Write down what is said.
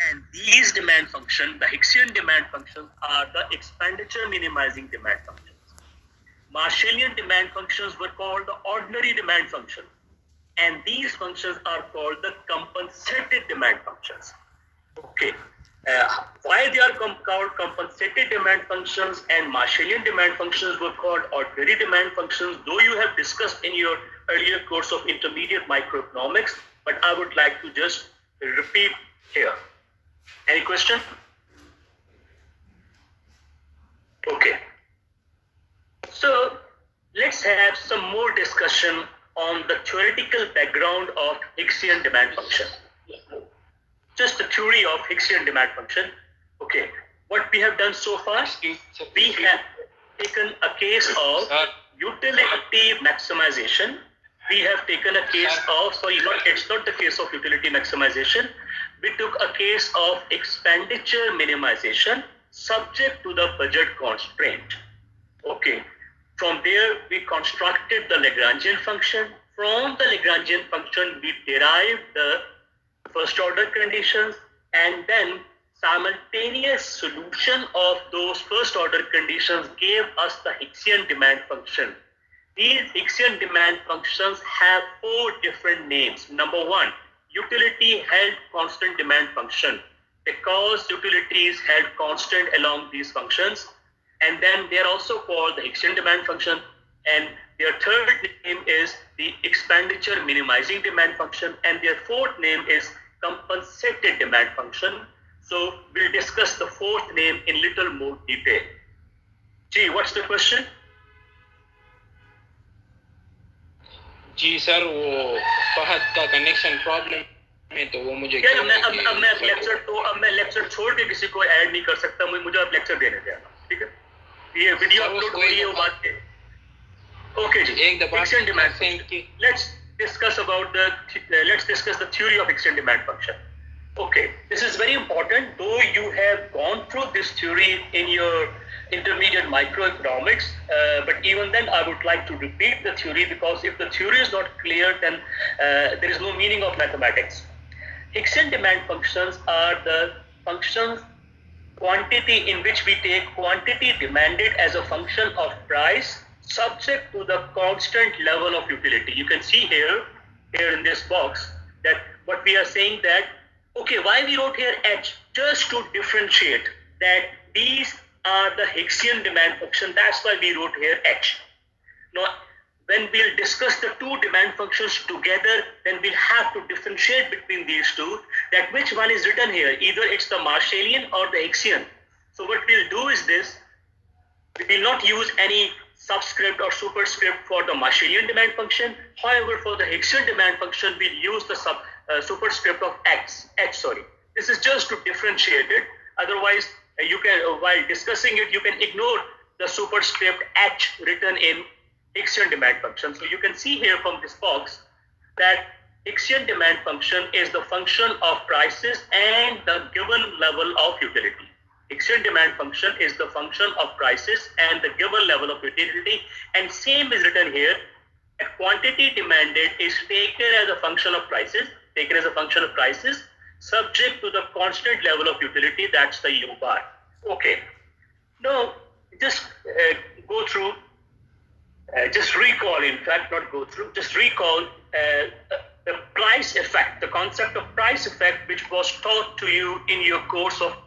And these demand functions, the Hicksian demand functions, are the expenditure minimizing demand functions. Marshallian demand functions were called the ordinary demand function, and these functions are called the compensated demand functions. Okay. Why they are called compensated demand functions and Marshallian demand functions were called ordinary demand functions, though you have discussed in your earlier course of intermediate microeconomics, but I would like to just repeat here. Any question? Okay. So let's have some more discussion on the theoretical background of Hicksian demand function. Just the theory of Hicksian demand function. Okay, what we have done so far, we have taken a case of utility maximization. We have taken a case of, it's not the case of utility maximization. We took a case of expenditure minimization subject to the budget constraint. Okay, from there we constructed the Lagrangian function. From the Lagrangian function, we derived the first order conditions, and then simultaneous solution of those first order conditions gave us the Hicksian demand function. These Hicksian demand functions have 4 different names. Number 1, utility held constant demand function, because utility is held constant along these functions. And then they are also called the Hicksian demand function, and their third name is the expenditure minimizing demand function, and their fourth name is compensated demand function. So we'll discuss the fourth name in little more detail. Gee, what's the question? जी sir, वो फहद का connection problem है तो वो मुझे क्या अब मैं लेक्चर छोड़ के किसी को ऐड नहीं कर सकता, मुझे अब लेक्चर देने देना, ठीक है? ये वीडियो अपलोड हो रही है वो बात के. ओके जी, एक दफा Hicksian demand function. Let's discuss the theory of Hicksian demand function. Okay, this is very important. Though you have gone through this theory in your intermediate microeconomics, but even then I would like to repeat the theory, because if the theory is not clear, then there is no meaning of mathematics. Hicksian demand functions are the functions quantity in which we take quantity demanded as a function of price subject to the constant level of utility. You can see here in this box that what we are saying that, okay, why we wrote here H? Just to differentiate that these are the Hicksian demand function. That's why we wrote here H. Now, when we'll discuss the two demand functions together, then we'll have to differentiate between these two, that which one is written here. Either it's the Marshallian or the Hicksian. So what we'll do is this: we will not use any subscript or superscript for the Marshallian demand function. However, for the Hicksian demand function, we'll use the superscript of H. This is just to differentiate it. Otherwise, you can, while discussing it, you can ignore the superscript H written in Hicksian demand function. So you can see here from this box that Hicksian demand function is the function of prices and the given level of utility. Hicksian demand function is the function of prices and the given level of utility, and same is written here. That quantity demanded is taken as a function of prices, subject to the constant level of utility, that's the U bar. Okay. Now, just go through, just recall, in fact, not go through, just recall the price effect, the concept of price effect, which was taught to you in your course of